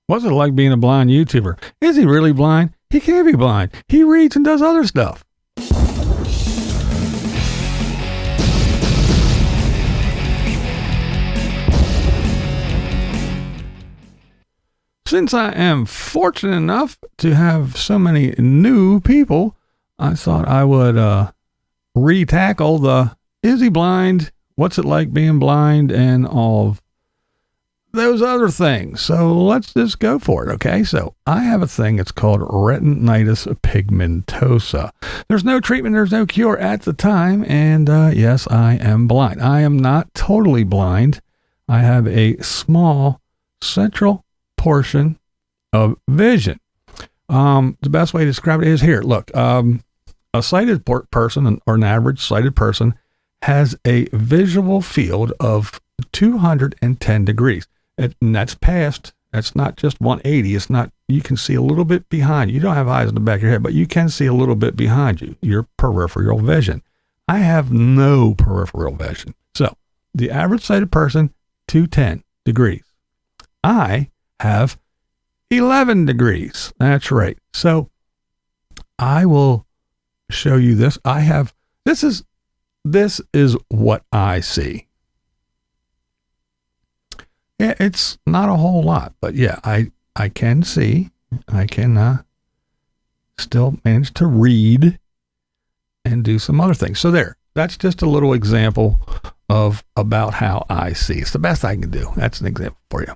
What's it like being a blind YouTuber? Is he really blind? He can't be blind. He reads and does other stuff. Since I am fortunate enough to have so many new people, I thought I would re-tackle the is he blind, what's it like being blind, and all of those other things. So let's just go for it, okay? So I have a thing, it's called retinitis pigmentosa. There's no treatment, there's no cure at the time, and yes, I am blind. I am not totally blind. I have a small central portion of vision. The best way to describe it is here. Look, a sighted person, or an average sighted person, has a visual field of 210 degrees. And that's past. That's not just 180. It's not, you can see a little bit behind you. You don't have eyes in the back of your head, but you can see a little bit behind you, your peripheral vision. I have no peripheral vision. So the average sighted person, 210 degrees. I have 11 degrees. That's right. So I will show you this. This is what I see. Yeah, it's not a whole lot, but yeah, I can see. I can still manage to read and do some other things. So that's just a little example of about how I see. It's the best I can do. That's an example for you.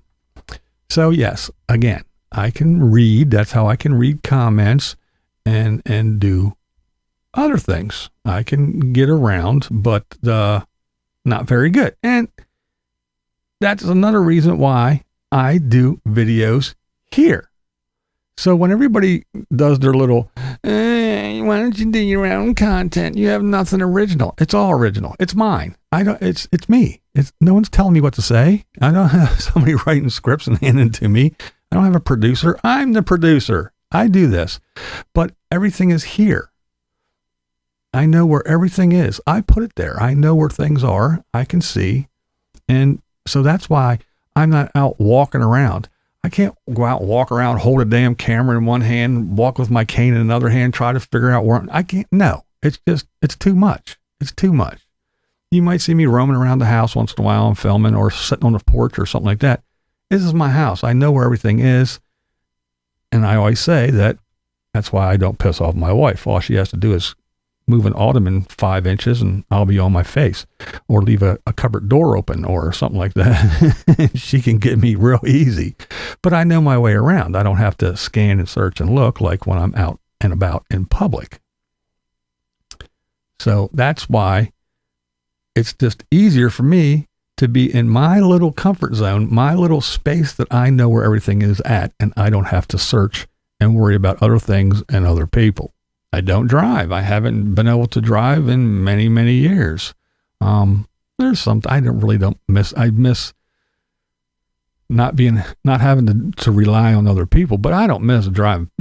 So yes, again, I can read. That's how I can read comments and do other things. I can get around, but not very good. And that's another reason why I do videos here. So when everybody does their little, why don't you do your own content? You have nothing original. It's all original. It's mine. It's me. No one's telling me what to say. I don't have somebody writing scripts and handing it to me. I don't have a producer. I'm the producer. I do this, but everything is here. I know where everything is. I put it there. I know where things are. I can see. And so that's why I'm not out walking around. I can't go out and walk around, hold a damn camera in one hand, walk with my cane in another hand, try to figure out where I can't. No, it's too much. It's too much. You might see me roaming around the house once in a while and filming, or sitting on the porch or something like that. This is my house. I know where everything is. And I always say that's why I don't piss off my wife. All she has to do is move an ottoman 5 inches and I'll be on my face, or leave a cupboard door open or something like that. She can get me real easy, but I know my way around. I don't have to scan and search and look like when I'm out and about in public. So that's why it's just easier for me to be in my little comfort zone, my little space that I know where everything is at, and I don't have to search and worry about other things and other people. I don't drive. I haven't been able to drive in many, many years. There's something I don't miss. I miss not having to rely on other people, but I don't miss driving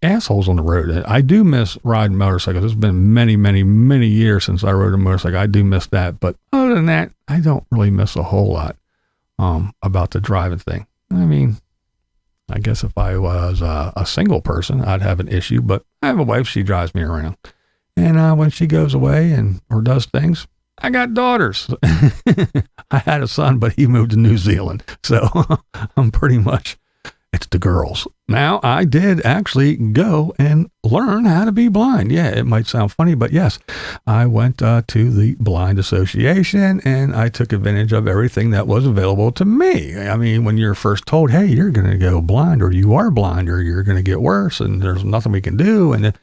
assholes on the road. I do miss riding motorcycles. It's been many, many, many years since I rode a motorcycle. I do miss that. But other than that, I don't really miss a whole lot, about the driving thing. I mean, I guess if I was a single person, I'd have an issue, but I have a wife. She drives me around. And when she goes away or does things, I got daughters. I had a son, but he moved to New Zealand. So I'm pretty much, it's the girls. Now, I did actually go and learn how to be blind. Yeah, it might sound funny, but yes, I went to the Blind Association and I took advantage of everything that was available to me. I mean, when you're first told, hey, you're going to go blind, or you are blind, or you're going to get worse and there's nothing we can do. And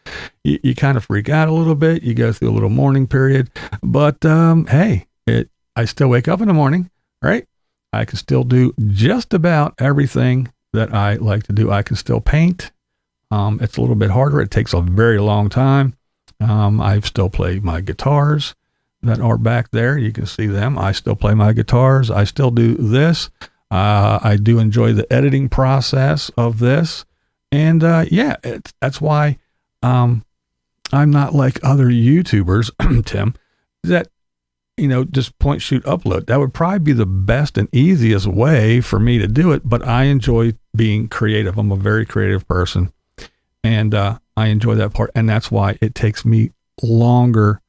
you kind of freak out a little bit. You go through a little mourning period, but hey, I still wake up in the morning, right? I can still do just about everything that I like to do. I can still paint. It's a little bit harder. It takes a very long time. I still play my guitars that are back there. You can see them. I still play my guitars. I still do this. I do enjoy the editing process of this. And yeah, that's why I'm not like other YouTubers, Tim, that, just point, shoot, upload. That would probably be the best and easiest way for me to do it. But I enjoy being creative. I'm a very creative person, and I enjoy that part. And that's why it takes me longer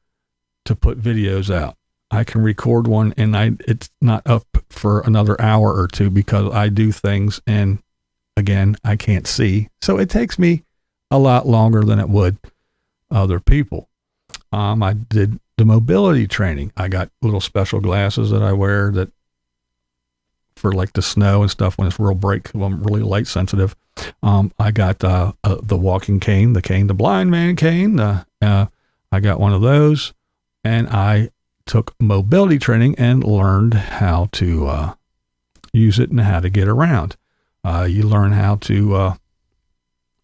to put videos out. I can record one and it's not up for another hour or two because I do things and again, I can't see. So it takes me a lot longer than it would other people. I did the mobility training. I got little special glasses that I wear that for like the snow and stuff when it's real bright. I'm really light sensitive. I got the walking cane, the blind man cane. I got one of those, and I took mobility training and learned how to use it and how to get around. You learn how to,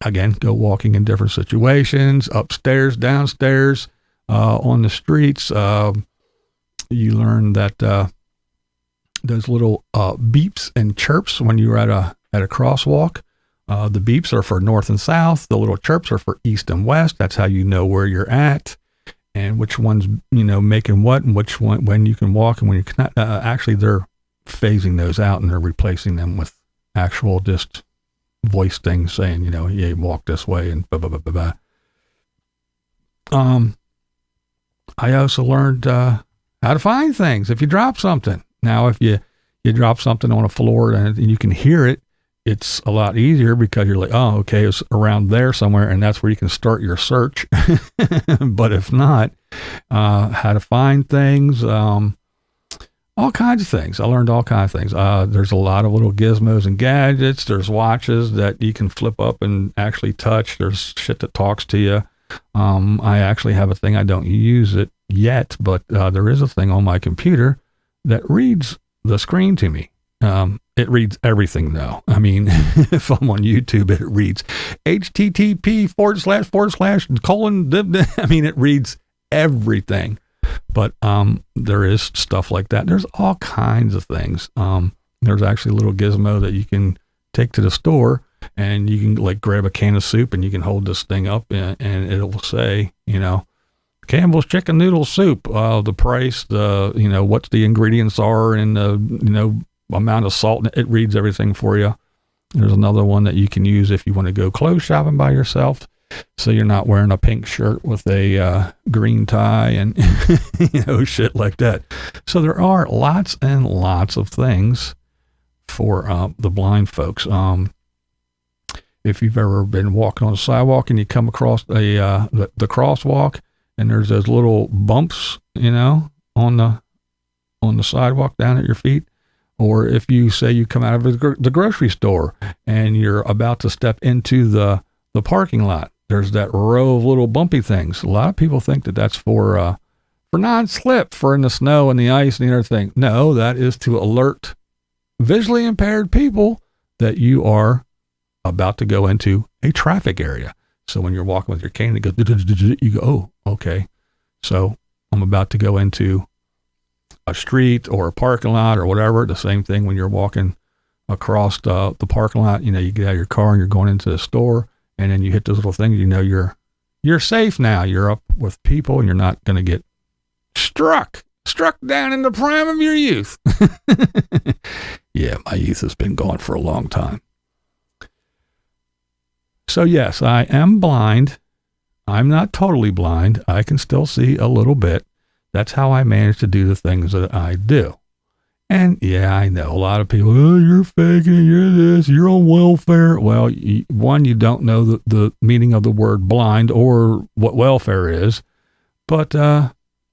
again, go walking in different situations, upstairs, downstairs, on the streets. You learn that those little beeps and chirps when you're at a crosswalk. The beeps are for north and south. The little chirps are for east and west. That's how you know where you're at and which one's, making what and which one, when you can walk and when you cannot. Actually, they're phasing those out and they're replacing them with actual just voice things saying, yeah, walk this way and blah, blah, blah, blah, blah. I also learned how to find things if you drop something. Now, if you drop something on a floor and you can hear it, it's a lot easier because you're like, oh, okay, it's around there somewhere, and that's where you can start your search. But if not, how to find things, all kinds of things. I learned all kinds of things. There's a lot of little gizmos and gadgets. There's watches that you can flip up and actually touch. There's shit that talks to you. I actually have a thing. I don't use it yet, but there is a thing on my computer that reads the screen to me. It reads everything though. I mean, if I'm on YouTube, it reads http:// : I mean, it reads everything, but, there is stuff like that. There's all kinds of things. There's actually a little gizmo that you can take to the store and you can like grab a can of soup and you can hold this thing up and it'll say, Campbell's chicken noodle soup, the price, what the ingredients are and the, amount of salt. It reads everything for you. There's another one that you can use if you want to go clothes shopping by yourself. So you're not wearing a pink shirt with a green tie and, shit like that. So there are lots and lots of things for the blind folks. If you've ever been walking on a sidewalk and you come across the crosswalk and there's those little bumps, on the sidewalk down at your feet, or if you say you come out of the grocery store and you're about to step into the parking lot, there's that row of little bumpy things. A lot of people think that that's for non-slip, for in the snow and the ice and the other thing. No, that is to alert visually impaired people that you are about to go into a traffic area. So when you're walking with your cane, it goes, you go, oh, okay. So I'm about to go into a street or a parking lot or whatever. The same thing when you're walking across the parking lot, you get out of your car and you're going into the store and then you hit those little things, you're safe now. You're up with people and you're not going to get struck down in the prime of your youth. Yeah, my youth has been gone for a long time. So yes, I am blind. I'm not totally blind. I can still see a little bit. That's how I manage to do the things that I do. And yeah, I know a lot of people, oh, you're faking it, you're this, you're on welfare. Well, one, you don't know the meaning of the word blind or what welfare is. But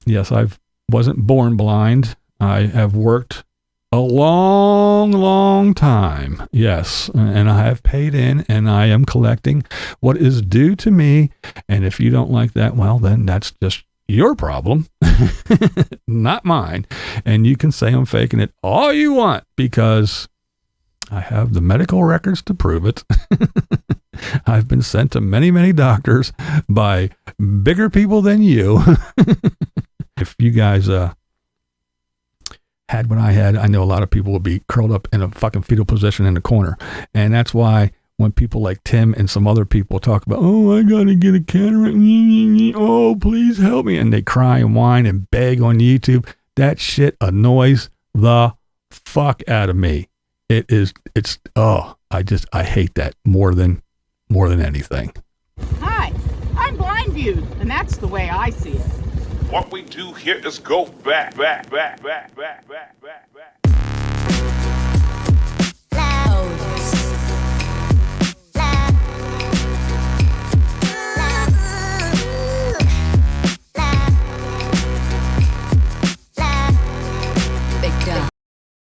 yes, I wasn't born blind. I have worked a long, long time. Yes. And I have paid in and I am collecting what is due to me. And if you don't like that, well, then that's just your problem, not mine. And you can say I'm faking it all you want because I have the medical records to prove it. I've been sent to many, many doctors by bigger people than you. If you guys had what I had, I know a lot of people would be curled up in a fucking fetal position in the corner. And that's why when people like Tim and some other people talk about, oh, I got to get a cataract. Oh, please help me. And they cry and whine and beg on YouTube. That shit annoys the fuck out of me. I hate that more than anything. Hi, I'm BlindViews, and that's the way I see it. What we do here is go back.